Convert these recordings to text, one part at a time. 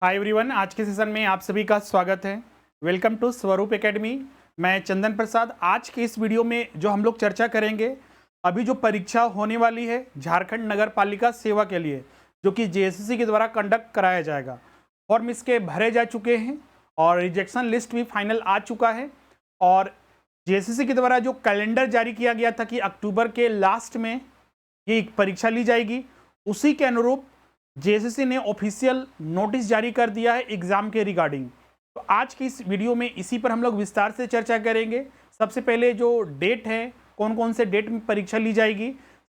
Hi everyone, आज के session में आप सभी का स्वागत है। वेलकम टू स्वरूप एकेडमी। मैं चंदन प्रसाद। आज के इस वीडियो में जो हम लोग चर्चा करेंगे, अभी जो परीक्षा होने वाली है झारखंड नगर पालिका सेवा के लिए, जो कि जेएसएससी के द्वारा कंडक्ट कराया जाएगा। फॉर्म इसके भरे जा चुके हैं और रिजेक्शन लिस्ट भी फाइनल आ चुका है। और जेएसएससी के द्वारा जो कैलेंडर जारी किया गया था कि अक्टूबर के लास्ट में ये परीक्षा ली जाएगी, उसी के अनुरूप जेएसएससी ने ऑफिशियल नोटिस जारी कर दिया है एग्जाम के रिगार्डिंग। तो आज की इस वीडियो में इसी पर हम लोग विस्तार से चर्चा करेंगे। सबसे पहले जो डेट है, कौन कौन से डेट में परीक्षा ली जाएगी,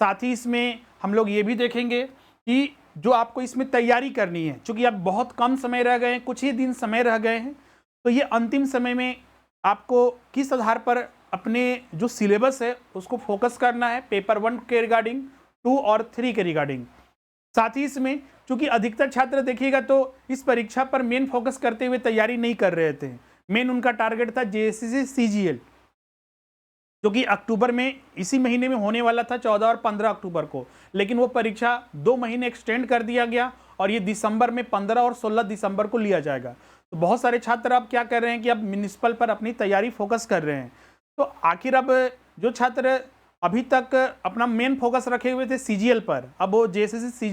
साथ ही इसमें हम लोग ये भी देखेंगे कि जो आपको इसमें तैयारी करनी है, क्योंकि अब बहुत कम समय रह गए हैं, कुछ ही दिन समय रह गए हैं, तो ये अंतिम समय में आपको किस आधार पर अपने जो सिलेबस है उसको फोकस करना है, पेपर 1 के रिगार्डिंग, 2 और 3 के रिगार्डिंग। साथ ही इसमें चूंकि अधिकतर छात्र देखिएगा तो इस परीक्षा पर मेन फोकस करते हुए तैयारी नहीं कर रहे थे। मेन उनका टारगेट था जेएसएससी सीजीएल, जो कि अक्टूबर में इसी महीने में होने वाला था, 14 और 15 अक्टूबर को, लेकिन वो परीक्षा 2 महीने एक्सटेंड कर दिया गया और ये दिसंबर में 15 और 16 दिसंबर को लिया जाएगा। तो बहुत सारे छात्र अब क्या कर रहे हैं कि अब म्युनिसिपल पर अपनी तैयारी फोकस कर रहे हैं। तो आखिर अब जो छात्र अभी तक अपना मेन फोकस रखे हुए थे सीजीएल पर, अब वो जेएसएससी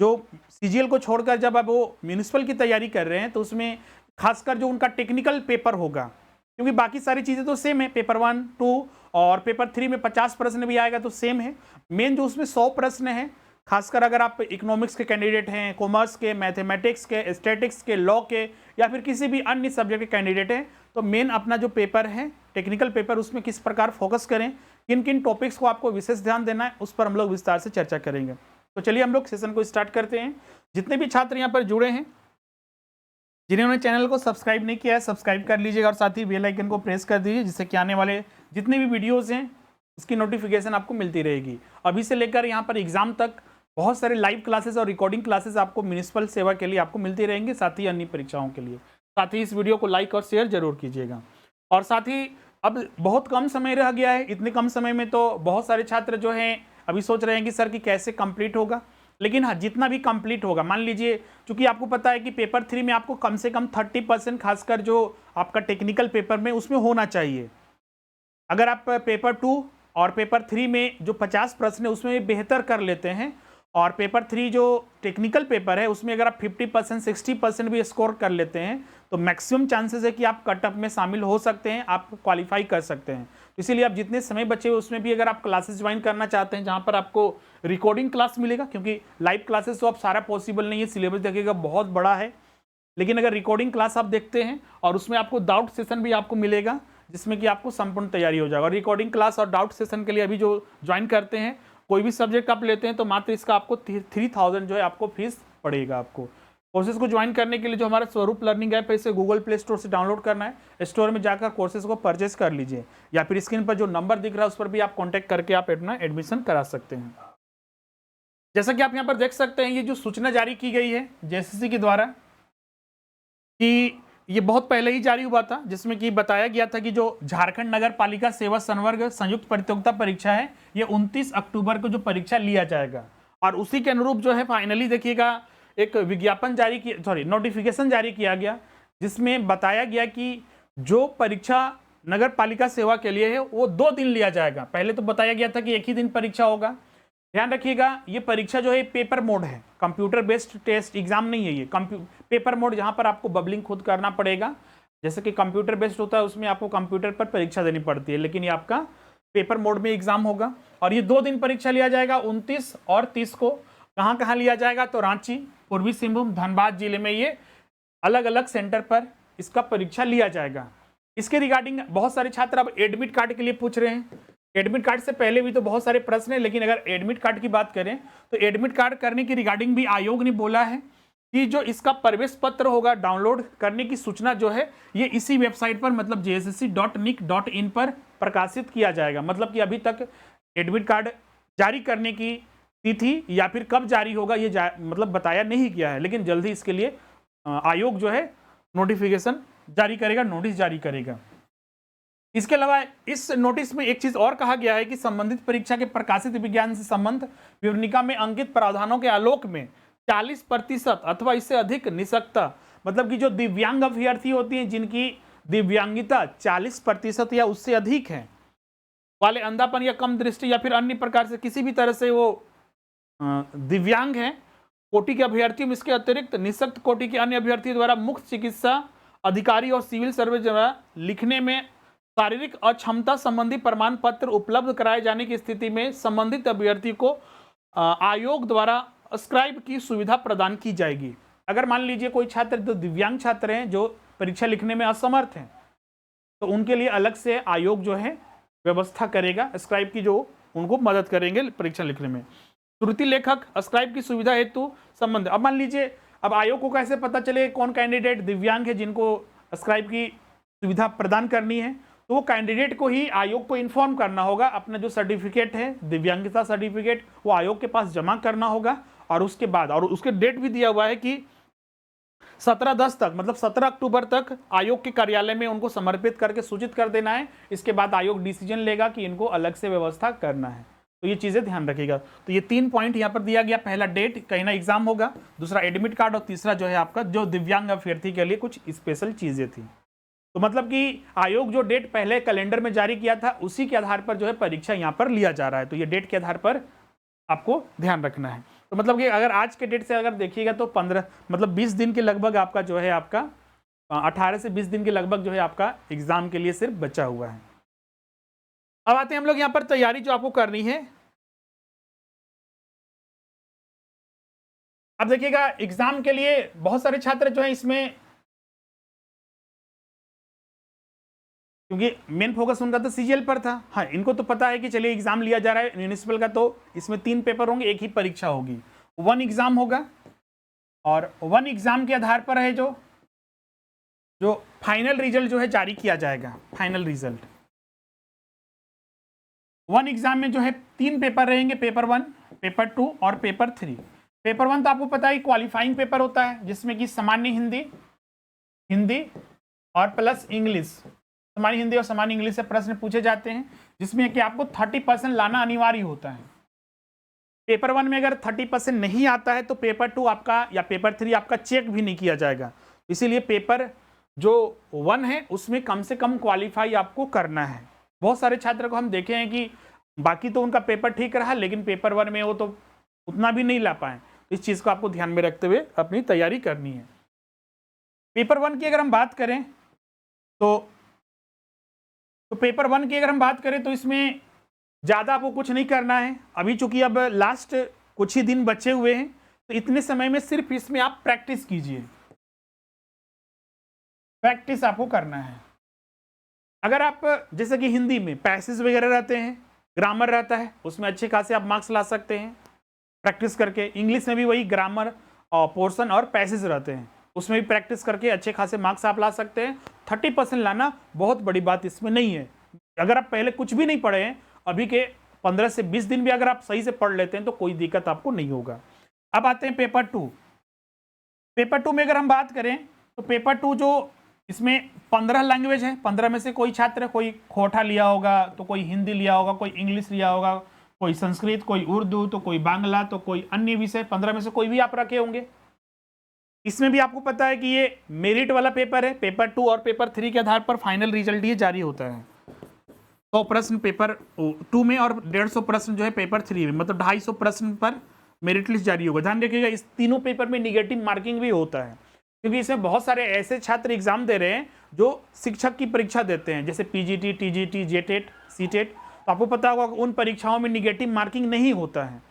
जो सीजीएल को छोड़कर जब अब वो म्युनिसिपल की तैयारी कर रहे हैं, तो उसमें खासकर जो उनका टेक्निकल पेपर होगा, क्योंकि बाकी सारी चीज़ें तो सेम है, पेपर 1, 2 और पेपर 3 में 50 प्रश्न भी आएगा तो सेम है। मेन जो उसमें 100 प्रश्न है, खासकर अगर आप इकोनॉमिक्स के कैंडिडेट हैं, कॉमर्स के, मैथमेटिक्स के, स्टैटिक्स के, लॉ के या फिर किसी भी अन्य सब्जेक्ट के कैंडिडेट हैं, तो मेन अपना जो पेपर है टेक्निकल पेपर, उसमें किस प्रकार फोकस करें, किन किन टॉपिक्स को आपको विशेष ध्यान देना है, उस पर हम लोग विस्तार से चर्चा करेंगे। तो चलिए हम लोग सेशन को स्टार्ट करते हैं। जितने भी छात्र यहाँ पर जुड़े हैं, जिन्होंने चैनल को सब्सक्राइब नहीं किया है, सब्सक्राइब कर लीजिएगा और साथ ही बेल आइकन को प्रेस कर दीजिए, जिससे कि आने वाले जितने भी वीडियोज़ हैं उसकी नोटिफिकेशन आपको मिलती रहेगी। अभी से लेकर यहाँ पर एग्जाम तक बहुत सारे लाइव क्लासेस और रिकॉर्डिंग क्लासेस आपको म्युनिसिपल सेवा के लिए आपको मिलती रहेंगी, साथ ही अन्य परीक्षाओं के लिए। साथ ही इस वीडियो को लाइक और शेयर जरूर कीजिएगा। और साथ ही अब बहुत कम समय रह गया है, इतने कम समय में तो बहुत सारे छात्र जो हैं अभी सोच रहे हैं कि सर कि कैसे कंप्लीट होगा। लेकिन हाँ, जितना भी कंप्लीट होगा, मान लीजिए क्योंकि आपको पता है कि पेपर 3 में आपको कम से कम 30% खासकर जो आपका टेक्निकल पेपर में उसमें होना चाहिए। अगर आप पेपर 2 और पेपर 3 में जो 50 प्रश्न है उसमें बेहतर कर लेते हैं, और पेपर 3 जो टेक्निकल पेपर है उसमें अगर आप 50% 60% भी स्कोर कर लेते हैं, तो मैक्सिमम चांसेस है कि आप कटअप में शामिल हो सकते हैं, आप क्वालिफाई कर सकते हैं। इसीलिए आप जितने समय बचे हुए उसमें भी अगर आप क्लासेस ज्वाइन करना चाहते हैं, जहां पर आपको रिकॉर्डिंग क्लास मिलेगा, क्योंकि लाइव क्लासेस तो अब सारा पॉसिबल नहीं है, सिलेबस देखिएगा बहुत बड़ा है, लेकिन अगर रिकॉर्डिंग क्लास आप देखते हैं और उसमें आपको डाउट सेशन भी आपको मिलेगा, जिसमें कि आपको संपूर्ण तैयारी हो जाएगा। और रिकॉर्डिंग क्लास और डाउट सेशन के लिए अभी जो ज्वाइन करते हैं, कोई भी सब्जेक्ट आप लेते हैं, तो मात्र इसका आपको 3000 जो है आपको फीस पड़ेगा। आपको कोर्सेज को ज्वाइन करने के लिए जो हमारा स्वरूप लर्निंग ऐप है, इसे गूगल प्ले स्टोर से डाउनलोड करना है, स्टोर में जाकर कोर्सेज को परचेस कर लीजिए, या फिर स्क्रीन पर जो नंबर दिख रहा है उस पर भी आप कॉन्टैक्ट करके आप अपना एडमिशन करा सकते हैं। जैसा कि आप यहाँ पर देख सकते हैं, ये जो सूचना जारी की गई है जेएसएससी के द्वारा, कि ये बहुत पहले ही जारी हुआ था, जिसमें कि बताया गया था कि जो झारखंड नगर पालिका सेवा संवर्ग संयुक्त प्रतियोगिता परीक्षा है, ये 29 अक्टूबर को जो परीक्षा लिया जाएगा। और उसी के अनुरूप जो है फाइनली देखिएगा एक विज्ञापन जारी किया, नोटिफिकेशन जारी किया गया, जिसमें बताया गया कि जो परीक्षा नगर पालिका सेवा के लिए है वो 2 दिन लिया जाएगा। पहले तो बताया गया था कि एक ही दिन परीक्षा होगा। ध्यान रखिएगा, ये परीक्षा जो है पेपर मोड है, कंप्यूटर बेस्ड टेस्ट एग्जाम नहीं है ये, पेपर मोड, जहां पर आपको बबलिंग खुद करना पड़ेगा। जैसे कि कंप्यूटर बेस्ड होता है उसमें आपको कंप्यूटर पर परीक्षा देनी पड़ती है, लेकिन ये आपका पेपर मोड में एग्जाम होगा। और ये 2 दिन परीक्षा लिया जाएगा, 29 और 30 को। कहाँ कहाँ लिया जाएगा, तो रांची, पूर्वी सिंहभूम, धनबाद जिले में ये अलग अलग सेंटर पर इसका परीक्षा लिया जाएगा। इसके रिगार्डिंग बहुत सारे छात्र अब एडमिट कार्ड के लिए पूछ रहे हैं। एडमिट कार्ड से पहले भी तो बहुत सारे प्रश्न हैं, लेकिन अगर एडमिट कार्ड की बात करें तो एडमिट कार्ड करने की रिगार्डिंग भी आयोग ने बोला है कि जो इसका प्रवेश पत्र होगा डाउनलोड करने की सूचना जो है ये इसी वेबसाइट पर, मतलब jssc.nic.in पर प्रकाशित किया जाएगा। मतलब कि अभी तक एडमिट कार्ड जारी करने की तिथि या फिर कब जारी होगा ये मतलब बताया नहीं गया है, लेकिन जल्दी इसके लिए आयोग जो है नोटिफिकेशन जारी करेगा, नोटिस जारी करेगा। इसके अलावा इस नोटिस में एक चीज और कहा गया है कि संबंधित परीक्षा के प्रकाशित विज्ञान से संबंध विवरणिका में अंकित प्रावधानों के आलोक में 40% अथवा इससे अधिक निष्कर्षता मतलब कि जो दिव्यांग अभ्यर्थी होती हैं, जिनकी दिव्यांगिता 40% या उससे अधिक है, वाले अंधापन या कम दृष्टि या फिर अन्य प्रकार से किसी भी तरह से वो दिव्यांग हैं, कोटि के अभ्यर्थियों में इसके अतिरिक्त निःशक्त कोटि के अन्य अभ्यर्थियों द्वारा मुख्य चिकित्सा अधिकारी और सिविल सर्विस द्वारा लिखने में शारीरिक अक्षमता संबंधी प्रमाण पत्र उपलब्ध कराए जाने की स्थिति में संबंधित अभ्यर्थी को आयोग द्वारा स्क्राइब की सुविधा प्रदान की जाएगी। अगर मान लीजिए कोई छात्र जो दिव्यांग छात्र हैं, जो परीक्षा लिखने में असमर्थ हैं, तो उनके लिए अलग से आयोग जो है व्यवस्था करेगा स्क्राइब की, जो उनको मदद करेंगे परीक्षा लिखने में। त्रुटि लेखक स्क्राइब की सुविधा हेतु संबंध, अब मान लीजिए, अब आयोग को कैसे पता चले कौन कैंडिडेट दिव्यांग है जिनको स्क्राइब की सुविधा प्रदान करनी है, तो वो कैंडिडेट को ही आयोग को इन्फॉर्म करना होगा। अपना जो सर्टिफिकेट है, दिव्यांगता सर्टिफिकेट, वो आयोग के पास जमा करना होगा, और उसके बाद, और उसके डेट भी दिया हुआ है कि 17/10 तक, मतलब 17 अक्टूबर तक आयोग के कार्यालय में उनको समर्पित करके सूचित कर देना है। इसके बाद आयोग डिसीजन लेगा कि इनको अलग से व्यवस्था करना है। तो ये चीजें ध्यान रखिएगा। तो ये 3 पॉइंट यहाँ पर दिया गया। पहला डेट, कहीं ना एग्जाम होगा, दूसरा एडमिट कार्ड, और तीसरा जो है आपका जो दिव्यांग अभ्यर्थी के लिए कुछ स्पेशल चीजें थी। तो मतलब कि आयोग जो डेट पहले कैलेंडर में जारी किया था, उसी के आधार पर जो है परीक्षा यहाँ पर लिया जा रहा है। तो ये डेट के आधार पर आपको ध्यान रखना है। तो मतलब कि अगर आज के डेट से अगर देखिएगा तो 15, मतलब 20 दिन के लगभग आपका जो है, आपका 18 से 20 दिन के लगभग जो है आपका एग्जाम के लिए सिर्फ बचा हुआ है। अब आते हैं हम लोग यहाँ पर तैयारी जो आपको करनी है। अब देखिएगा, एग्जाम के लिए बहुत सारे छात्र जो है इसमें, क्योंकि मेन फोकस उनका तो सीजीएल पर था। हाँ, इनको तो पता है कि चलिए एग्जाम लिया जा रहा है म्यूनिसिपल का, तो इसमें 3 पेपर होंगे, एक ही परीक्षा होगी, 1 एग्जाम होगा, और 1 एग्जाम के आधार पर है जो फाइनल रिजल्ट जो है जारी किया जाएगा। फाइनल रिजल्ट 1 एग्जाम में जो है 3 पेपर रहेंगे, पेपर 1, पेपर 2 और पेपर 3। पेपर 1 तो आपको पता है क्वालिफाइंग पेपर होता है, जिसमें कि सामान्य हिंदी और प्लस इंग्लिश, सामान्य हिंदी और सामान्य इंग्लिश से प्रश्न पूछे जाते हैं, जिसमें कि आपको 30% लाना अनिवार्य होता है। पेपर 1 में अगर 30% नहीं आता है तो पेपर 2 आपका या पेपर 3 आपका चेक भी नहीं किया जाएगा। इसीलिए पेपर जो 1 है उसमें कम से कम क्वालिफाई आपको करना है। बहुत सारे छात्र को हम देखे हैं कि बाकी तो उनका पेपर ठीक रहा, लेकिन पेपर 1 में वो तो उतना भी नहीं ला पाए। इस चीज़ को आपको ध्यान में रखते हुए अपनी तैयारी करनी है। पेपर 1 की अगर हम बात करें तो पेपर 1 की अगर हम बात करें तो इसमें ज़्यादा आपको कुछ नहीं करना है। अभी चूंकि अब लास्ट कुछ ही दिन बचे हुए हैं, तो इतने समय में सिर्फ इसमें आप प्रैक्टिस कीजिए, प्रैक्टिस आपको करना है। अगर आप जैसे कि हिंदी में पैसेज वगैरह रहते हैं, ग्रामर रहता है, उसमें अच्छे खासे आप मार्क्स ला सकते हैं प्रैक्टिस करके। इंग्लिश में भी वही ग्रामर और पोर्शन और पैसेज रहते हैं, उसमें भी प्रैक्टिस करके अच्छे खासे मार्क्स आप ला सकते हैं। 30% लाना बहुत बड़ी बात इसमें नहीं है। अगर आप पहले कुछ भी नहीं पढ़े हैं, अभी के 15 से 20 दिन भी अगर आप सही से पढ़ लेते हैं तो कोई दिक्कत आपको नहीं होगा। अब आते हैं पेपर 2। पेपर 2 में अगर हम बात करें तो पेपर 2 जो इसमें 15 लैंग्वेज है, 15 में से कोई छात्र कोई खोटा लिया होगा, तो कोई हिंदी लिया होगा, कोई इंग्लिश लिया होगा, कोई संस्कृत, कोई उर्दू, तो कोई बांग्ला, तो कोई अन्य विषय, 15 में से कोई भी आप रखे होंगे। इसमें भी आपको पता है कि ये मेरिट वाला पेपर है। पेपर 2 और पेपर 3 के आधार पर फाइनल रिजल्ट ये जारी होता है। 100 प्रश्न पेपर 2 में और 150 प्रश्न जो है पेपर 3 में, मतलब 250 प्रश्न पर मेरिट लिस्ट जारी होगा। ध्यान रखिएगा, इस तीनों पेपर में निगेटिव मार्किंग भी होता है, क्योंकि इसमें बहुत सारे ऐसे छात्र एग्जाम दे रहे हैं जो शिक्षक की परीक्षा देते हैं, जैसे पीजीटी, टीजीटी, जेटेट, सीटेट। तो आपको पता होगा उन परीक्षाओं में निगेटिव मार्किंग नहीं होता है,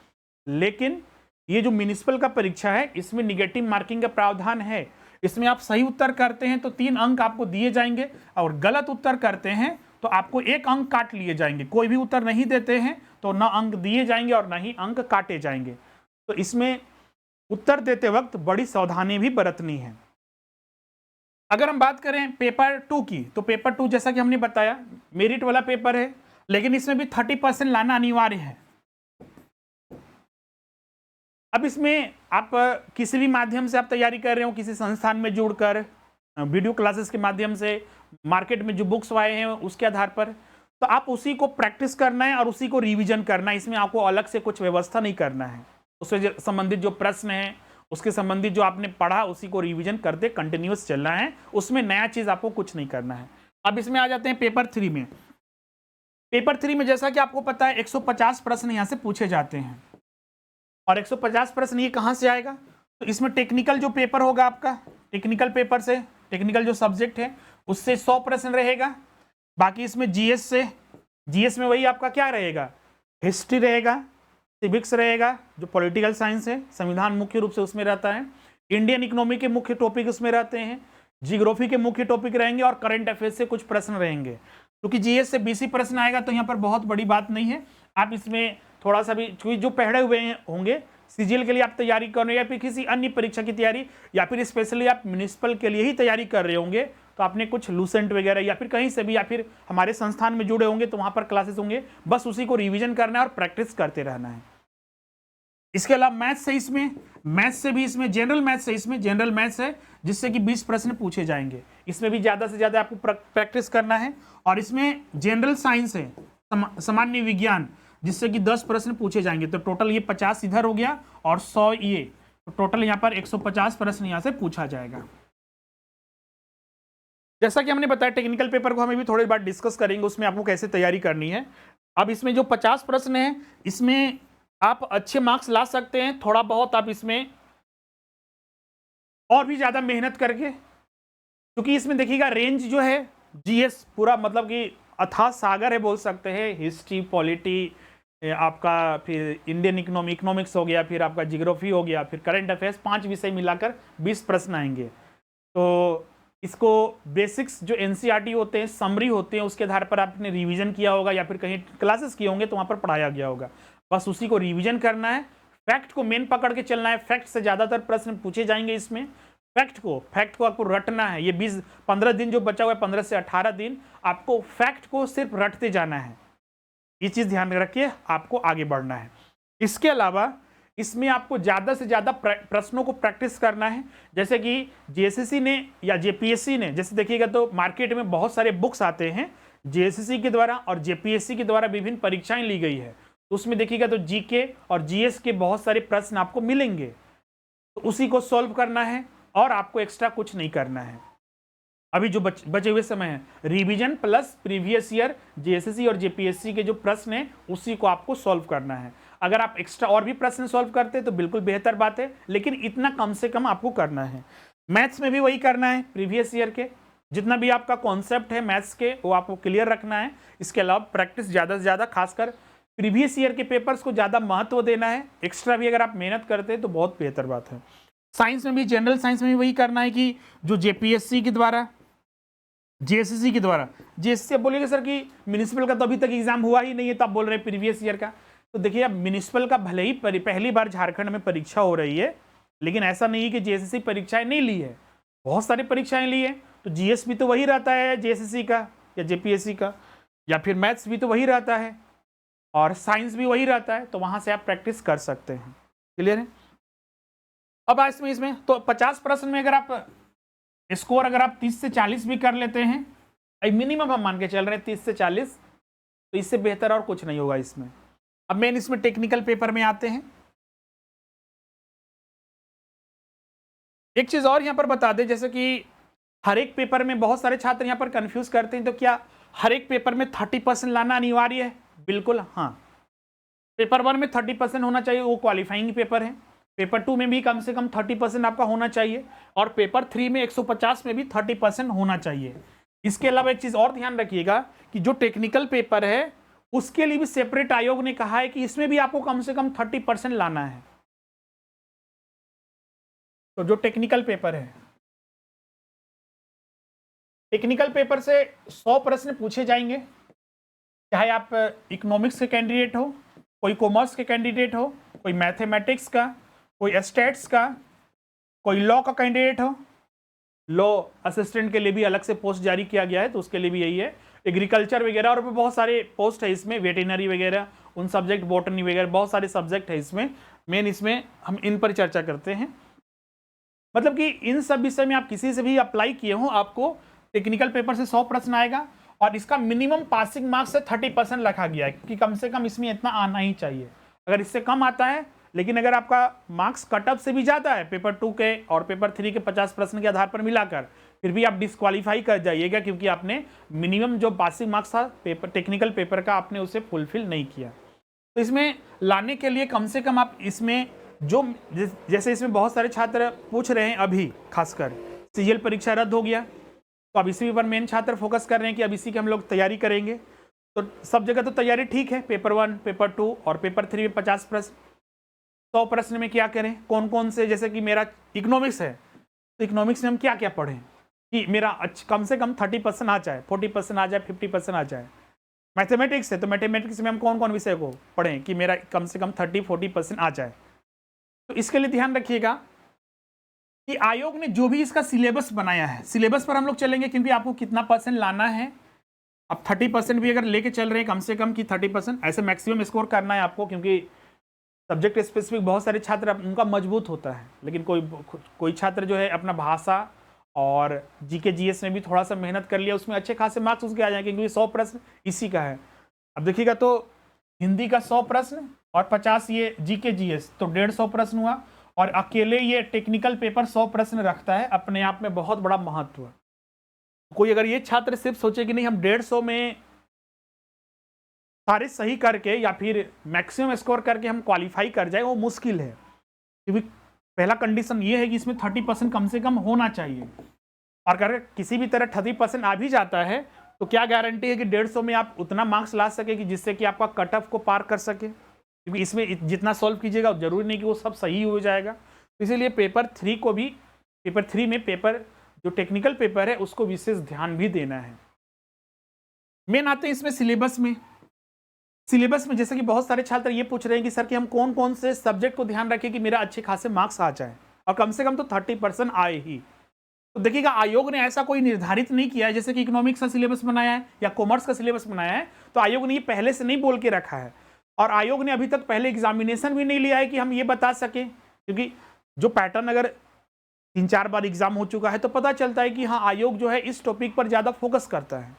लेकिन ये जो म्युनिसिपल का परीक्षा है इसमें निगेटिव मार्किंग का प्रावधान है। इसमें आप सही उत्तर करते हैं तो 3 अंक आपको दिए जाएंगे, और गलत उत्तर करते हैं तो आपको 1 अंक काट लिए जाएंगे। कोई भी उत्तर नहीं देते हैं तो ना अंक दिए जाएंगे और ना ही अंक काटे जाएंगे। तो इसमें उत्तर देते वक्त बड़ी सावधानी भी बरतनी है। अगर हम बात करें पेपर 2 की, तो पेपर 2 जैसा कि हमने बताया मेरिट वाला पेपर है, लेकिन इसमें भी 30% लाना अनिवार्य है। अब इसमें आप किसी भी माध्यम से आप तैयारी कर रहे हो, किसी संस्थान में जुड़कर, वीडियो क्लासेस के माध्यम से, मार्केट में जो बुक्स आए हैं उसके आधार पर, तो आप उसी को प्रैक्टिस करना है और उसी को रिवीजन करना है। इसमें आपको अलग से कुछ व्यवस्था नहीं करना है। उससे संबंधित जो प्रश्न हैं उसके संबंधित जो आपने पढ़ा उसी को रिवीजन करते कंटिन्यूअस चलना है, उसमें नया चीज आपको कुछ नहीं करना है। अब इसमें आ जाते हैं पेपर 3 में। पेपर 3 में जैसा कि आपको पता है 150 प्रश्न यहां से पूछे जाते हैं, और 150 प्रश्न ये कहां से आएगा, तो इसमें टेक्निकल जो पेपर होगा आपका, टेक्निकल पेपर से, टेक्निकल जो सब्जेक्ट है उससे 100 प्रश्न रहेगा। बाकी इसमें जीएस से, जीएस में वही आपका क्या रहेगा, हिस्ट्री रहेगा, सिविक्स रहेगा, जो पॉलिटिकल साइंस है, संविधान मुख्य रूप से उसमें रहता है, इंडियन इकोनॉमी के मुख्य टॉपिक उसमें रहते हैं, जियोग्राफी के मुख्य टॉपिक रहेंगे, और करंट अफेयर्स से कुछ प्रश्न रहेंगे। क्योंकि जीएस से 20 प्रश्न आएगा तो यहाँ पर बहुत बड़ी बात नहीं है, आप इसमें थोड़ा सा भी, क्योंकि जो पढ़े हुए होंगे सीजीएल के लिए आप तैयारी कर रहे हो, या फिर किसी अन्य परीक्षा की तैयारी, या फिर स्पेशली आप म्युनिसिपल के लिए ही तैयारी कर रहे होंगे, तो आपने कुछ लूसेंट वगैरह या फिर कहीं से भी, या फिर हमारे संस्थान में जुड़े होंगे तो वहां पर क्लासेस होंगे, बस उसी को रिवीजन करना है और प्रैक्टिस करते रहना है। इसके अलावा मैथ्स है इसमें, मैथ्स से भी इसमें जनरल मैथ्स है, इसमें जनरल मैथ्स है जिससे कि 20 प्रश्न पूछे जाएंगे, इसमें भी ज्यादा से ज्यादा आपको प्रैक्टिस करना है। और इसमें जनरल साइंस है, सामान्य विज्ञान, जिससे कि 10 प्रश्न पूछे जाएंगे, तो टोटल ये 50 इधर हो गया और 100 ये, तो टोटल यहाँ पर 150 प्रश्न यहाँ से पूछा जाएगा। जैसा कि हमने बताया टेक्निकल पेपर को हमें भी थोड़ी बार डिस्कस करेंगे, उसमें आपको कैसे तैयारी करनी है। अब इसमें जो 50 प्रश्न है, इसमें आप अच्छे मार्क्स ला सकते हैं, थोड़ा बहुत आप इसमें और भी ज्यादा मेहनत करके, क्योंकि इसमें देखिएगा रेंज जो है जीएस पूरा मतलब कि अथाह सागर है बोल सकते हैं, हिस्ट्री, पॉलिटी, आपका फिर इंडियन इकोनॉमिक्स हो गया, फिर आपका जियोग्राफी हो गया, फिर करंट अफेयर्स, 5 विषय मिलाकर 20 प्रश्न आएंगे। तो इसको बेसिक्स जो एनसीईआरटी होते हैं, समरी होते हैं, उसके आधार पर आपने रिवीजन किया होगा या फिर कहीं क्लासेस किए होंगे तो वहां पर पढ़ाया गया होगा, बस उसी को रिवीजन करना है। फैक्ट को मेन पकड़ के चलना है, फैक्ट से ज्यादातर प्रश्न पूछे जाएंगे इसमें। फैक्ट को आपको रटना है, ये 15 दिन जो बचा हुआ है, 15 से 18 दिन आपको फैक्ट को सिर्फ रटते जाना है, ये चीज ध्यान रखिए, आपको आगे बढ़ना है। इसके अलावा इसमें आपको ज्यादा से ज्यादा प्रश्नों को प्रैक्टिस करना है, जैसे कि जेएसएससी ने या जेपीएससी ने, जैसे देखिएगा तो मार्केट में बहुत सारे बुक्स आते हैं जेएसएससी के द्वारा और जेपीएससी के द्वारा विभिन्न परीक्षाएं ली गई है, तो उसमें देखिएगा तो जीके और जीएस के बहुत सारे प्रश्न आपको मिलेंगे, तो उसी को सॉल्व करना है और आपको एक्स्ट्रा कुछ नहीं करना है। अभी जो बचे हुए समय है, revision plus previous year JSSC और जेपीएससी के जो प्रश्न है उसी को आपको सॉल्व करना है। अगर आप एक्स्ट्रा और भी प्रश्न सॉल्व करते हैं तो बिल्कुल बेहतर बात है, लेकिन इतना कम से कम आपको करना है। मैथ्स में भी वही करना है, प्रीवियस ईयर के जितना भी आपका कॉन्सेप्ट है मैथ्स के वो आपको क्लियर रखना है। इसके अलावा प्रैक्टिस ज़्यादा से ज़्यादा, खासकर प्रीवियस ईयर के पेपर्स को ज़्यादा महत्व देना है। एक्स्ट्रा भी अगर आप मेहनत करते हैं तो बहुत बेहतर बात है। साइंस में भी, जनरल साइंस में भी वही करना है कि जो जेपीएससी के द्वारा, जेएसएससी के द्वारा, जेएसएससी बोलिएगा सर कि म्युनिसिपल का तो अभी तक एग्जाम हुआ ही नहीं है, तो आप बोल रहे हैं प्रीवियस ईयर का, तो देखिए अब म्युनिसिपल का भले ही पहली बार झारखंड में परीक्षा हो रही है, लेकिन ऐसा नहीं है कि जेएसएससी परीक्षाएं नहीं ली है, बहुत सारी परीक्षाएं ली है। तो जीएस भी तो वही रहता है जेएसएससी का या जेपीएससी का, या फिर मैथ्स भी तो वही रहता है और साइंस भी वही रहता है, तो वहां से आप प्रैक्टिस कर सकते हैं। क्लियर है? अब इसमें तो 50 प्रश्न में अगर आप स्कोर अगर आप 30 से 40 भी कर लेते हैं, मिनिमम हम मान के चल रहे हैं 30 से 40, तो इससे बेहतर और कुछ नहीं होगा इसमें। अब मेन इसमें टेक्निकल पेपर में आते हैं। एक चीज और यहां पर बता दें, जैसे कि हर एक पेपर में बहुत सारे छात्र यहां पर कंफ्यूज करते हैं, तो क्या हर एक पेपर में 30% लाना अनिवार्य है? बिल्कुल हाँ, पेपर 1 में 30% होना चाहिए, वो क्वालिफाइंग पेपर है। पेपर 2 में भी कम से कम 30% आपका होना चाहिए, और पेपर 3 में 150 में भी 30% होना चाहिए। इसके अलावा एक चीज और ध्यान रखिएगा कि जो टेक्निकल पेपर है उसके लिए भी सेपरेट आयोग ने कहा है कि इसमें भी आपको कम से कम 30% लाना है। तो जो टेक्निकल पेपर है, टेक्निकल पेपर से 100 प्रश्न पूछे जाएंगे, चाहे आप इकोनॉमिक्स के कैंडिडेट हो, कोई कॉमर्स के कैंडिडेट हो, कोई मैथमेटिक्स का, कोई स्टैट्स का, कोई लॉ का कैंडिडेट हो। लॉ असिस्टेंट के लिए भी अलग से पोस्ट जारी किया गया है, तो उसके लिए भी यही है। एग्रीकल्चर वगैरह और भी बहुत सारे पोस्ट है इसमें, वेटरनरी वगैरह, उन सब्जेक्ट, बॉटनी वगैरह, बहुत सारे सब्जेक्ट है इसमें। मेन इसमें हम इन पर चर्चा करते हैं, मतलब कि इन सब विषय में आप किसी से भी अप्लाई किए हो, आपको टेक्निकल पेपर से 100 प्रश्न आएगा, और इसका मिनिमम पासिंग मार्क्स से 30% रखा गया है कि कम से कम इसमें इतना आना ही चाहिए। अगर इससे कम आता है, लेकिन अगर आपका मार्क्स कट ऑफ से भी ज़्यादा है पेपर 2 के और पेपर 3 के 50 प्रश्न के आधार पर मिलाकर, फिर भी आप डिस्क्वालीफाई कर जाइएगा, क्योंकि आपने मिनिमम जो पासिंग मार्क्स था पेपर टेक्निकल पेपर का आपने उसे फुलफिल नहीं किया। तो इसमें लाने के लिए कम से कम आप इसमें जो जैसे इसमें बहुत सारे छात्र पूछ रहे हैं, अभी खासकर सीजीएल परीक्षा रद्द हो गया, तो अब इसी पर मेन छात्र फोकस कर रहे हैं कि अब इसी की हम लोग तैयारी करेंगे। तो सब जगह तो तैयारी ठीक है, पेपर 1, पेपर 2 और पेपर 3 में 50 प्रश्न, 100 प्रश्न में क्या करें, कौन कौन से, जैसे कि मेरा इकोनॉमिक्स है तो इकोनॉमिक्स में हम क्या क्या पढ़ें कि मेरा कम से कम 30% आ जाए, 40% आ जाए, 50% आ जाए। मैथमेटिक्स है तो मैथमेटिक्स में हम कौन कौन विषय को पढ़ें कि मेरा कम से कम 30-40% आ जाए। तो इसके लिए ध्यान रखिएगा कि आयोग ने जो भी इसका सिलेबस बनाया है, सिलेबस पर हम लोग चलेंगे, क्योंकि आपको कितना परसेंट लाना है। अब 30% भी अगर लेके चल रहे हैं कम से कम कि 30% ऐसे मैक्सिमम स्कोर करना है आपको, क्योंकि सब्जेक्ट स्पेसिफिक बहुत सारे छात्र उनका मजबूत होता है, लेकिन कोई छात्र जो है अपना भाषा और जीके जीएस में भी थोड़ा सा मेहनत कर लिया, उसमें अच्छे खासे मार्क्स उसके आ जाएंगे, क्योंकि 100 प्रश्न इसी का है। अब देखिएगा तो हिंदी का 100 प्रश्न और 50 ये जीके जीएस, तो 150 प्रश्न हुआ, और अकेले ये टेक्निकल पेपर 100 प्रश्न रखता है, अपने आप में बहुत बड़ा महत्व। कोई अगर ये छात्र सिर्फ सोचे कि नहीं हम 150 में सारे सही करके या फिर मैक्सिमम स्कोर करके हम क्वालिफाई कर जाए, वो मुश्किल है, क्योंकि पहला कंडीशन ये है कि इसमें 30% कम से कम होना चाहिए, और अगर किसी भी तरह 30% आ भी जाता है तो क्या गारंटी है कि 150 में आप उतना मार्क्स ला सके कि जिससे कि आपका कट ऑफ को पार कर सके, क्योंकि इसमें जितना सॉल्व कीजिएगा जरूरी नहीं कि वो सब सही हो जाएगा। तो इसीलिए पेपर 3 को भी, पेपर 3 में पेपर जो टेक्निकल पेपर है उसको विशेष ध्यान भी देना है। मेन आते हैं इसमें सिलेबस में। सिलेबस में जैसे कि बहुत सारे छात्र ये पूछ रहे हैं कि सर कि हम कौन कौन से सब्जेक्ट को ध्यान रखें कि मेरा अच्छे खासे मार्क्स आ जाए और कम से कम तो 30% आए ही। तो देखिएगा आयोग ने ऐसा कोई निर्धारित नहीं किया है, जैसे कि इकोनॉमिक्स का सिलेबस बनाया है या कॉमर्स का सिलेबस बनाया है, तो आयोग ने ये पहले से नहीं बोल के रखा है, और आयोग ने अभी तक पहले एग्जामिनेशन भी नहीं लिया है कि हम ये बता सके, क्योंकि जो पैटर्न अगर 3-4 बार एग्जाम हो चुका है तो पता चलता है कि हाँ आयोग जो है इस टॉपिक पर ज़्यादा फोकस करता है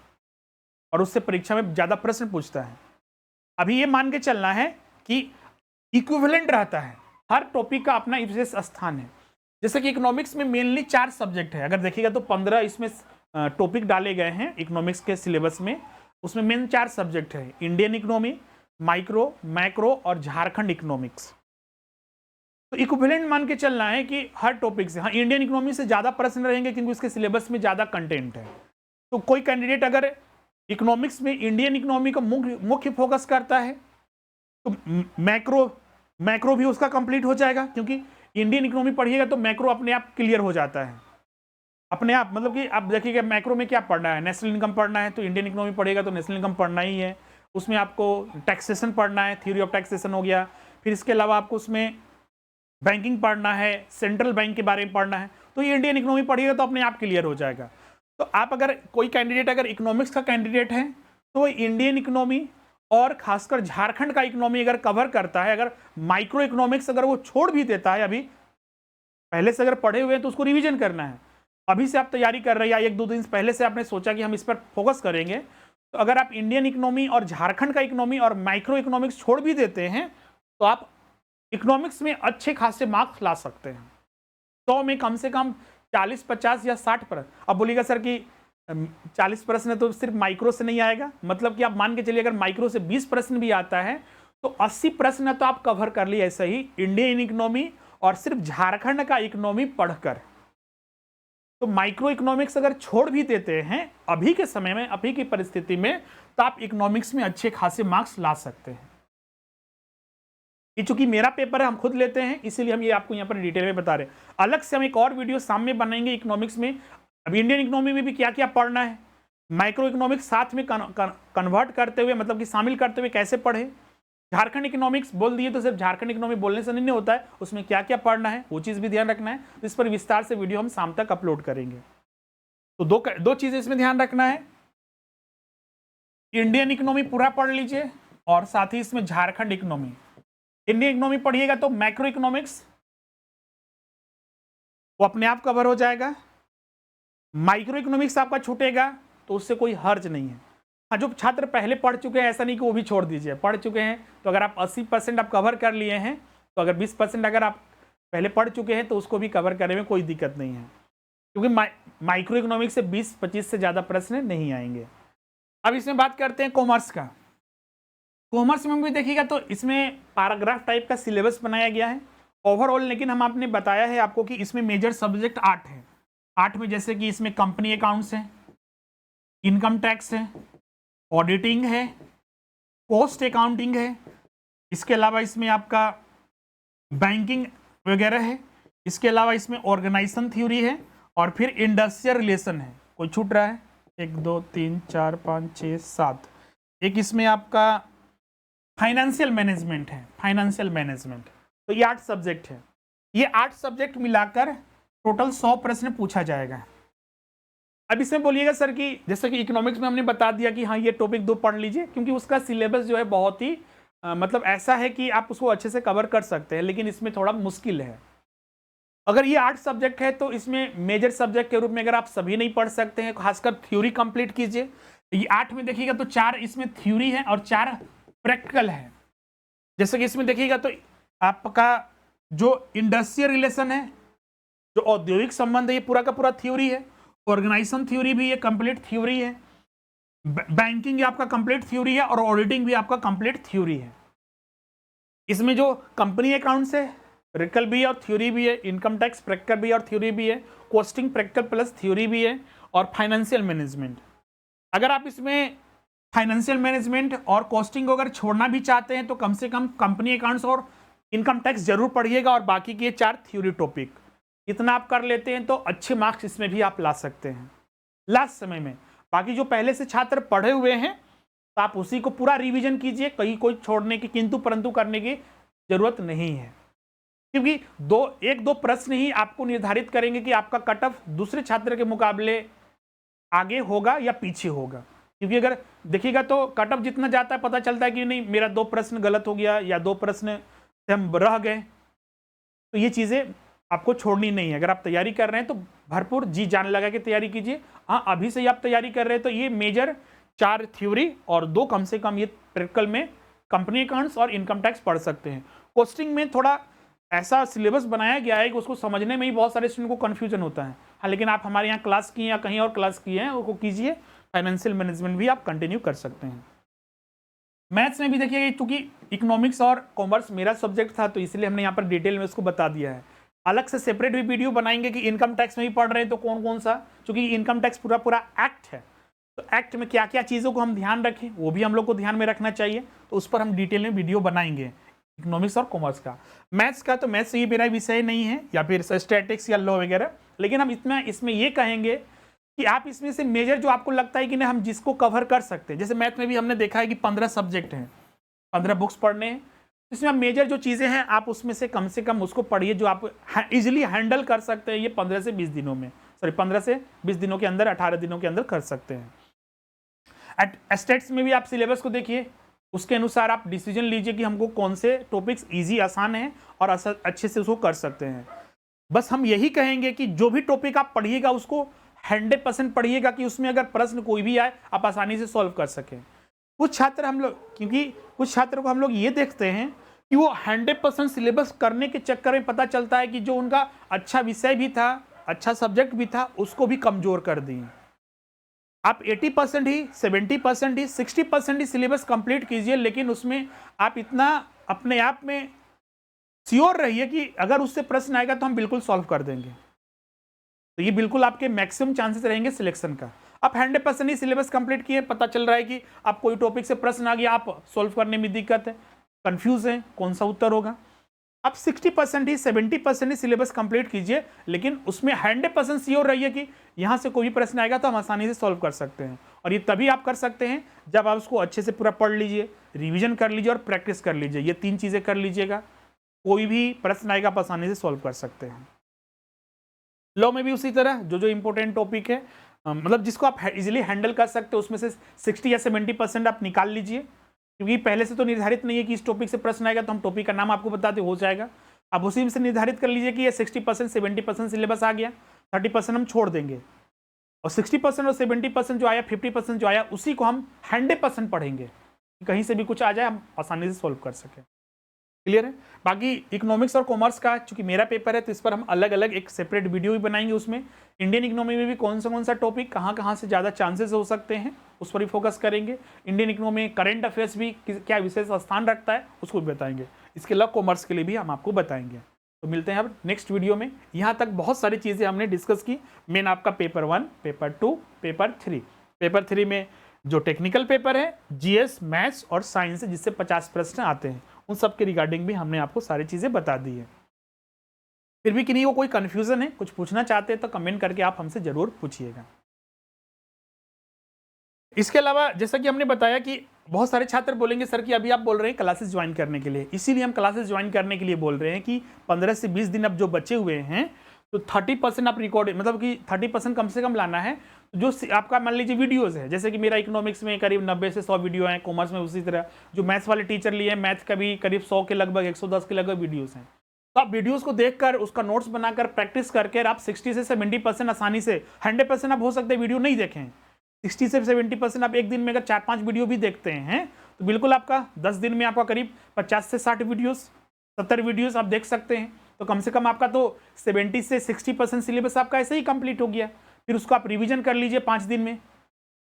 और उससे परीक्षा में ज़्यादा प्रश्न पूछता है। अभी ये मान के चलना है कि इक्विवेलेंट रहता है, हर टॉपिक का अपना विशेष स्थान है। जैसे कि इकोनॉमिक्स में मेनली 4 सब्जेक्ट है, अगर देखिएगा तो 15 इसमें टॉपिक डाले गए हैं इकोनॉमिक्स के सिलेबस में, उसमें मेन 4 सब्जेक्ट है, इंडियन इकोनॉमी, माइक्रो, मैक्रो और झारखंड इकोनॉमिक्स। तो इक्विवेलेंट मान के चलना है कि हर टॉपिक से, हाँ इंडियन इकोनॉमी से ज़्यादा प्रश्न रहेंगे क्योंकि उसके सिलेबस में ज़्यादा कंटेंट है। तो कोई कैंडिडेट अगर इकोनॉमिक्स में इंडियन इकोनॉमी का मुख्य फोकस करता है तो मैक्रो भी उसका कंप्लीट हो जाएगा, क्योंकि इंडियन इकोनॉमी पढ़िएगा तो मैक्रो अपने आप क्लियर हो जाता है, अपने आप, मतलब कि आप देखिएगा मैक्रो में क्या पढ़ना है, नेशनल इनकम पढ़ना है तो इंडियन इकोनॉमी पढ़ेगा तो नेशनल इनकम पढ़ना ही है, उसमें आपको टैक्सेशन पढ़ना है, थ्योरी ऑफ टैक्सेशन हो गया, फिर इसके अलावा आपको उसमें बैंकिंग पढ़ना है, सेंट्रल बैंक के बारे में पढ़ना है, तो ये इंडियन इकोनॉमी पढ़िएगा तो अपने आप क्लियर हो जाएगा। तो आप अगर कोई कैंडिडेट अगर इकोनॉमिक्स का कैंडिडेट है तो इंडियन इकोनॉमी और खासकर झारखंड का इकोनॉमी अगर कवर करता है, अगर माइक्रो इकोनॉमिक्स अगर वो छोड़ भी देता है, अभी पहले से अगर पढ़े हुए हैं तो उसको रिवीजन करना है, अभी से आप तैयारी कर रहे हैं या 1-2 दिन पहले से आपने सोचा कि हम इस पर फोकस करेंगे, तो अगर आप इंडियन इकोनॉमी और झारखंड का इकोनॉमी और माइक्रो इकोनॉमिक्स छोड़ भी देते हैं तो आप इकोनॉमिक्स में अच्छे खासे मार्क्स ला सकते हैं। 100 में कम से कम 40, 50 या 60 प्रश्न। अब बोलिएगा सर कि 40 प्रश्न तो सिर्फ माइक्रो से नहीं आएगा, मतलब कि आप मान के चलिए अगर माइक्रो से 20 प्रश्न भी आता है तो 80 प्रश्न तो आप कवर कर लिए ऐसे ही इंडियन इकोनॉमी और सिर्फ झारखंड का इकोनॉमी पढ़कर। तो माइक्रो इकोनॉमिक्स अगर छोड़ भी देते हैं अभी के समय में, अभी की परिस्थिति में, तो आप इकोनॉमिक्स में अच्छे खासे मार्क्स ला सकते हैं। ये चूंकि मेरा पेपर है हम खुद लेते हैं, इसीलिए हम ये आपको यहाँ पर डिटेल में बता रहे हैं। अलग से हम एक और वीडियो सामने बनाएंगे इकोनॉमिक्स में, अब इंडियन इकोनॉमी में भी क्या क्या पढ़ना है, माइक्रो इकोनॉमिक्स साथ में कन्वर्ट करते हुए, मतलब कि शामिल करते हुए कैसे पढ़े, झारखंड इकोनॉमिक्स बोल दिए तो सिर्फ झारखंड इकोनॉमी बोलने से नहीं होता है, उसमें क्या क्या पढ़ना है वो चीज़ भी ध्यान रखना है। तो इस पर विस्तार से वीडियो हम शाम तक अपलोड करेंगे। तो दो चीज़ें इसमें ध्यान रखना है, इंडियन इकोनॉमी पूरा पढ़ लीजिए और साथ ही इसमें झारखंड इकोनॉमी। इंडियन इकोनॉमी पढ़िएगा तो मैक्रो इकोनॉमिक्स वो अपने आप कवर हो जाएगा, माइक्रो इकोनॉमिक्स आपका छूटेगा तो उससे कोई हर्ज नहीं है। हाँ, जो छात्र पहले पढ़ चुके हैं ऐसा नहीं कि वो भी छोड़ दीजिए, पढ़ चुके हैं तो अगर आप 80% आप कवर कर लिए हैं तो अगर 20% अगर आप पहले पढ़ चुके हैं तो उसको भी कवर करने में कोई दिक्कत नहीं है, क्योंकि माइक्रो इकोनॉमिक्स से 20-25 से ज़्यादा प्रश्न नहीं आएंगे। अब इसमें बात करते हैं कॉमर्स का। कॉमर्स में भी देखिएगा तो इसमें पैराग्राफ टाइप का सिलेबस बनाया गया है ओवरऑल, लेकिन हम आपने बताया है आपको कि इसमें मेजर सब्जेक्ट 8 है। 8 में जैसे कि इसमें कंपनी अकाउंट्स है, इनकम टैक्स है, ऑडिटिंग है, कॉस्ट अकाउंटिंग है, इसके अलावा इसमें आपका बैंकिंग वगैरह है, इसके अलावा इसमें ऑर्गेनाइजेशन थ्योरी है और फिर इंडस्ट्रियल रिलेशन है। कोई छूट रहा है? 1 2 3 4 5 6 7। एक इसमें आपका फाइनेंशियल मैनेजमेंट है, फाइनेंशियल मैनेजमेंट। तो ये 8 सब्जेक्ट है। ये 8 सब्जेक्ट मिलाकर टोटल 100 प्रश्न पूछा जाएगा। अब इसमें बोलिएगा सर कि जैसे कि इकोनॉमिक्स में हमने बता दिया कि हाँ ये टॉपिक 2 पढ़ लीजिए, क्योंकि उसका सिलेबस जो है बहुत ही मतलब ऐसा है कि आप उसको अच्छे से कवर कर सकते हैं, लेकिन इसमें थोड़ा मुश्किल है। अगर ये 8 सब्जेक्ट है तो इसमें मेजर सब्जेक्ट के रूप में अगर आप सभी नहीं पढ़ सकते हैं, खासकर थ्योरी कंप्लीट कीजिए। ये 8 में देखिएगा तो 4 इसमें थ्योरी है और 4 प्रैक्टिकल है। जैसे कि इसमें देखिएगा तो आपका जो इंडस्ट्रियल रिलेशन है, जो औद्योगिक संबंध है, ये पूरा का पूरा थ्योरी है। ऑर्गेनाइजेशन थ्योरी भी ये कंप्लीट थ्योरी है। बैंकिंग आपका कंप्लीट थ्योरी है और ऑडिटिंग भी आपका कंप्लीट थ्योरी है। इसमें जो कंपनी अकाउंट्स है प्रैक्टिकल भी है और थ्योरी भी है, इनकम टैक्स प्रैक्टिकल भी है और थ्योरी भी है, कॉस्टिंग प्रैक्टिकल प्लस थ्योरी भी है, और फाइनेंशियल मैनेजमेंट। अगर आप इसमें फाइनेंशियल मैनेजमेंट और कॉस्टिंग को अगर छोड़ना भी चाहते हैं तो कम से कम कंपनी अकाउंट्स और इनकम टैक्स जरूर पढ़िएगा, और बाकी के 4 थ्योरी टॉपिक इतना आप कर लेते हैं तो अच्छे मार्क्स इसमें भी आप ला सकते हैं लास्ट समय में। बाकी जो पहले से छात्र पढ़े हुए हैं तो आप उसी को पूरा रिवीजन कीजिए, कहीं कोई छोड़ने की किंतु परंतु करने की जरूरत नहीं है, क्योंकि 1-2 प्रश्न ही आपको निर्धारित करेंगे कि आपका कट ऑफ दूसरे छात्र के मुकाबले आगे होगा या पीछे होगा। क्योंकि अगर देखिएगा तो कट ऑफ जितना जाता है पता चलता है कि नहीं मेरा 2 प्रश्न गलत हो गया या 2 प्रश्न से हम रह गए, तो ये चीजें आपको छोड़नी नहीं है। अगर आप तैयारी कर रहे हैं तो भरपूर जी जान लगा के तैयारी कीजिए। हाँ, अभी से ही आप तैयारी कर रहे हैं तो ये मेजर 4 थ्योरी और 2 कम से कम ये प्रैक्टिकल में कंपनी अकाउंट्स और इनकम टैक्स पढ़ सकते हैं। कॉस्टिंग में थोड़ा ऐसा सिलेबस बनाया गया है कि उसको समझने में ही बहुत सारे स्टूडेंट को कन्फ्यूजन होता है। हाँ, लेकिन आप हमारे यहाँ क्लास किए या कहीं और क्लास किए हैं उसको कीजिए। फाइनेंशियल मैनेजमेंट भी आप कंटिन्यू कर सकते हैं। मैथ्स में भी देखिए, क्योंकि इकोनॉमिक्स और कॉमर्स मेरा सब्जेक्ट था तो इसलिए हमने यहाँ पर डिटेल में उसको बता दिया है। अलग से सेपरेट भी वीडियो बनाएंगे कि इनकम टैक्स में भी पढ़ रहे हैं तो कौन कौन सा, क्योंकि इनकम टैक्स पूरा पूरा एक्ट है, तो एक्ट में क्या क्या चीज़ों को हम ध्यान रखें वो भी हम लोग को ध्यान में रखना चाहिए, तो उस पर हम डिटेल में वीडियो बनाएंगे इकोनॉमिक्स और कॉमर्स का। मैथ्स का तो मैथ्स ये मेरा विषय नहीं है, या फिर स्टैटिक्स या लॉ वगैरह, लेकिन हम इसमें ये कहेंगे कि आप इसमें से मेजर जो आपको लगता है कि नहीं हम जिसको कवर कर सकते हैं। जैसे मैथ में भी हमने देखा है कि 15 सब्जेक्ट हैं, 15 बुक्स पढ़ने हैं, इसमें मेजर जो चीज़ें हैं आप उसमें से कम उसको पढ़िए जो आप इजीली हैंडल कर सकते हैं। ये 15 से 20 दिनों में, 15 से 20 दिनों के अंदर, 18 दिनों के अंदर कर सकते हैं। स्टेट्स में भी आप सिलेबस को देखिए, उसके अनुसार आप डिसीजन लीजिए कि हमको कौन से टॉपिक्स इजी आसान हैं और अच्छे से उसको कर सकते हैं। बस हम यही कहेंगे कि जो भी टॉपिक आप पढ़िएगा उसको 100% पढ़िएगा कि उसमें अगर प्रश्न कोई भी आए आप आसानी से सॉल्व कर सकें। कुछ छात्र हम लोग, क्योंकि कुछ छात्रों को हम लोग ये देखते हैं कि वो 100% सिलेबस करने के चक्कर में पता चलता है कि जो उनका अच्छा विषय भी था, अच्छा सब्जेक्ट भी था, उसको भी कमजोर कर दी। आप 80% ही, 70% ही, 60% ही सिलेबस कंप्लीट कीजिए, लेकिन उसमें आप इतना अपने आप में श्योर रहिए कि अगर उससे प्रश्न आएगा तो हम बिल्कुल सॉल्व कर देंगे। तो ये बिल्कुल आपके मैक्सिमम चांसेस रहेंगे सिलेक्शन का। आप 100% ही सिलेबस कंप्लीट किए, पता चल रहा है कि आप कोई टॉपिक से प्रश्न आ गया, आप सॉल्व करने में दिक्कत है, कंफ्यूज है कौन सा उत्तर होगा, आप 60% ही, 70% ही सिलेबस कंप्लीट कीजिए, लेकिन उसमें 100% श्योर रहिए कि यहाँ से कोई भी प्रश्न आएगा तो हम आसानी से सॉल्व कर सकते हैं। और ये तभी आप कर सकते हैं जब आप उसको अच्छे से पूरा पढ़ लीजिए, रिविजन कर लीजिए और प्रैक्टिस कर लीजिए। ये 3 चीज़ें कर लीजिएगा, कोई भी प्रश्न आएगा आप आसानी से सॉल्व कर सकते हैं। लॉ में भी उसी तरह जो इंपॉर्टेंट टॉपिक है, मतलब जिसको आप इजीली हैंडल कर सकते हो, उसमें से 60 या 70% आप निकाल लीजिए, क्योंकि पहले से तो निर्धारित नहीं है कि इस टॉपिक से प्रश्न आएगा तो हम टॉपिक का नाम आपको बताते हो जाएगा। आप उसी में से निर्धारित कर लीजिए कि ये 60% 70% सिलेबस आ गया, 30% हम छोड़ देंगे, और 60% और 70% जो आया, 50% जो आया, उसी को हम 100% पढ़ेंगे, कहीं से भी कुछ आ जाए हम आसानी से सॉल्व कर सकें। क्लियर है। बाकी इकोनॉमिक्स और कॉमर्स का चूंकि मेरा पेपर है तो इस पर हम अलग अलग एक सेपरेट वीडियो भी बनाएंगे। उसमें इंडियन इकोनॉमी में भी कौन सा टॉपिक कहाँ से ज़्यादा चांसेस हो सकते हैं उस पर भी फोकस करेंगे। इंडियन इकोनॉमी में करंट अफेयर्स भी क्या विशेष स्थान रखता है उसको भी बताएंगे। इसके अलावा कॉमर्स के लिए भी हम आपको बताएंगे। तो मिलते हैं अब नेक्स्ट वीडियो में। यहाँ तक बहुत सारी चीज़ें हमने डिस्कस की। मेन आपका पेपर 1, पेपर 2, पेपर 3। पेपर 3 में जो टेक्निकल पेपर है, जीएस, मैथ्स और साइंस है, जिससे 50 प्रश्न आते हैं, उन सब के रिगार्डिंग भी हमने आपको सारी चीज़ें बता दी है। फिर भी किन्हीं को कोई कन्फ्यूजन है, कुछ पूछना चाहते हैं तो कमेंट करके आप हमसे जरूर पूछिएगा। इसके अलावा जैसा कि हमने बताया कि बहुत सारे छात्र बोलेंगे सर कि अभी आप बोल रहे हैं क्लासेस ज्वाइन करने के लिए, इसीलिए हम क्लासेस ज्वाइन करने के लिए बोल रहे हैं कि 15 से 20 दिन अब जो बचे हुए हैं तो 30% आप रिकॉर्ड, मतलब कि 30% कम से कम लाना है। जो आपका मान लीजिए वीडियोस है, जैसे कि मेरा इकोनॉमिक्स में करीब 90 से 100 वीडियो हैं, कॉमर्स में उसी तरह, जो मैथ्स वाले टीचर लिए हैं मैथ का भी करीब 100 के लगभग 110 के लगभग वीडियोस हैं। तो आप वीडियोस को देखकर उसका नोट्स बनाकर प्रैक्टिस करके आप 60 से 70% आसानी से, 100% आप हो सकते हैं वीडियो नहीं देखें, 60 से 70% आप एक दिन में अगर 4-5 वीडियो भी देखते हैं तो बिल्कुल आपका 10 दिन में आपका करीब 50 से 60 वीडियोस, 70 वीडियोस आप देख सकते हैं। तो कम से कम आपका तो 70 से 60% सिलेबस आपका ऐसे ही कंप्लीट हो गया। फिर उसको आप रिवीजन कर लीजिए 5 दिन में,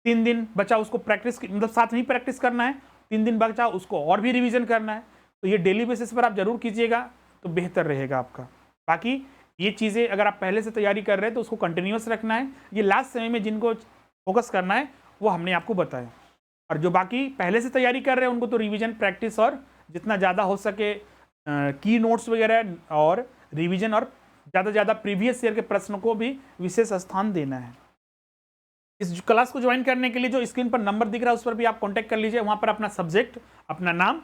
3 दिन बचा उसको प्रैक्टिस, मतलब साथ में प्रैक्टिस करना है, 3 दिन बचा उसको और भी रिवीजन करना है। तो ये डेली बेसिस पर आप जरूर कीजिएगा तो बेहतर रहेगा आपका। बाकी ये चीज़ें अगर आप पहले से तैयारी कर रहे हैं तो उसको कंटिन्यूस रखना है। ये लास्ट समय में जिनको फोकस करना है वो हमने आपको बताया, और जो बाकी पहले से तैयारी कर रहे हैं उनको तो रिवीजन, प्रैक्टिस और जितना ज़्यादा हो सके की नोट्स वगैरह और रिवीजन और ज़्यादा से ज़्यादा प्रीवियस ईयर के प्रश्नों को भी विशेष स्थान देना है। इस क्लास को ज्वाइन करने के लिए जो स्क्रीन पर नंबर दिख रहा है उस पर भी आप कांटेक्ट कर लीजिए। वहाँ पर अपना सब्जेक्ट, अपना नाम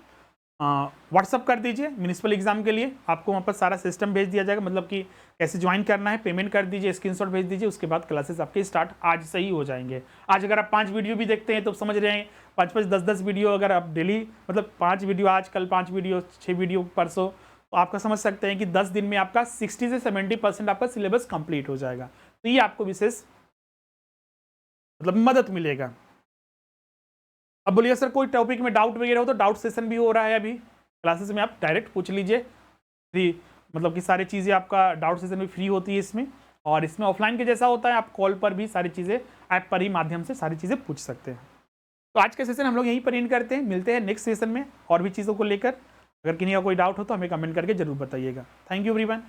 व्हाट्सअप कर दीजिए। म्यूनिसिपल एग्जाम के लिए आपको वहाँ पर सारा सिस्टम भेज दिया जाएगा, मतलब कि कैसे ज्वाइन करना है, पेमेंट कर दीजिए, स्क्रीनशॉट भेज दीजिए, उसके बाद क्लासेस आपके स्टार्ट आज से ही हो जाएंगे। आज अगर आप 5 वीडियो भी देखते हैं तो समझ रहे हैं 5-5, 10-10 वीडियो अगर आप डेली, मतलब 5 वीडियो आज, कल 5 वीडियो, 6 वीडियो परसों, तो आपका समझ सकते हैं कि 10 दिन में आपका 60 से 70% आपका सिलेबस कंप्लीट हो जाएगा। तो ये आपको विशेष मतलब मदद मिलेगा। अब बोलिए सर कोई टॉपिक में डाउट वगैरह हो तो डाउट सेशन भी हो रहा है अभी क्लासेस में, आप डायरेक्ट पूछ लीजिए फ्री, मतलब कि सारी चीज़ें आपका डाउट सेशन भी फ्री होती है इसमें। और इसमें ऑफलाइन के जैसा होता है, आप कॉल पर भी सारी चीज़ें ऐप पर ही माध्यम से सारी चीज़ें पूछ सकते हैं। तो आज का सेशन हम लोग यहीं पर एंड करते हैं, मिलते हैं नेक्स्ट सेशन में और भी चीज़ों को लेकर। अगर किसी का कोई डाउट हो तो हमें कमेंट करके जरूर बताइएगा। Thank you everyone.